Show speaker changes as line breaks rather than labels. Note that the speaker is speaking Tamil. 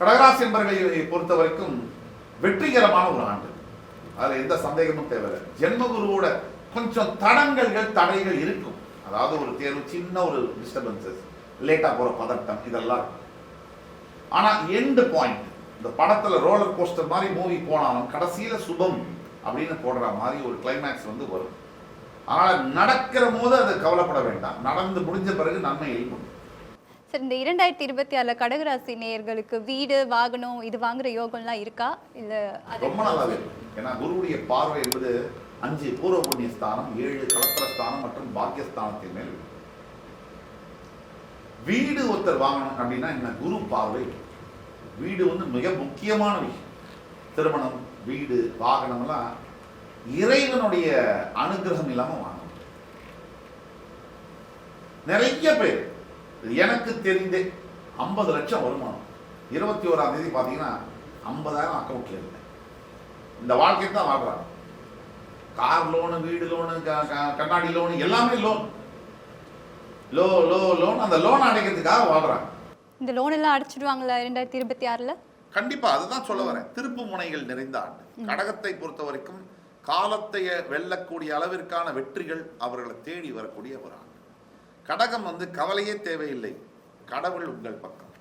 கடகராசி என்பவர்களை பொறுத்த வரைக்கும் வெற்றிகரமான ஒரு ஆண்டு, அதுல எந்த சந்தேகமும் தேவையில்லை. ஜென்மகுருவோட கொஞ்சம் தடைகள் இருக்கும். அதாவது ஒரு தேர்வு சின்ன ஒரு டிஸ்டர்பன்சஸ், லேட்டா போற பதட்டம், இதெல்லாம் இருக்கும். ஆனா எண்ட் பாயிண்ட், இந்த படத்துல ரோலர் கோஸ்டர் மாதிரி மூவி போனாலும் கடைசியில சுபம் அப்படின்னு போடுற மாதிரி ஒரு கிளைமேக்ஸ் வரும். அதனால நடக்கிற போது அது கவலைப்பட வேண்டாம், நடந்து முடிஞ்ச பிறகு நன்மை இருக்கும்.
சார், இந்த 2026 கடகராசி நேயர்களுக்கு வீடு வாகனம் இது வாங்குற யோகம்லாம் இருக்கா? இல்ல
ரொம்ப நல்லாவே இருக்கும். ஏன்னா குருவுடைய பார்வை என்பது 5 பூர்வ புண்ணிய ஸ்தானம், 7 கலத்திரஸ்தானம் மற்றும் பாக்கியஸ்தானத்தின் மேல் வீடு ஒருத்தர் வாங்கணும் அப்படின்னா என்ன, குரு பார்வை. வீடு மிக முக்கியமான விஷயம். திருமணம், வீடு, வாகனம் எல்லாம் இறைவனுடைய அனுகிரகம் இல்லாம வாங்கணும். நிறைய பேர் எனக்கு தெரிந்தே 50 லட்சம் வருமானம் 21ஆம் தேதி பாத்தீங்கன்னா 50,000 அக்கௌண்ட்ல இல்லை. இந்த வாழ்க்கை தான் வாழ்றாங்க. கார் லோனு, வீடு லோனு, கண்ணாடி லோனு, எல்லாமே லோன். லோன் அந்த லோன் அடைக்கிறதுக்காக வாழ்றாங்க.
இந்த லோன் எல்லாம் அடைச்சிடுவாங்களா 2026ல?
கண்டிப்பா, அதுதான் சொல்ல வரேன். திருப்பு முனைகள் நிறைந்த ஆண்டு. கடகத்தை பொறுத்த வரைக்கும் காலத்தை வெல்லக்கூடிய அளவிற்கான வெற்றிகள் அவர்களை தேடி வரக்கூடிய ஒரு ஆண்டு. கடகம் கவலையே தேவையில்லை, கடவுள் உங்கள் பக்கம்.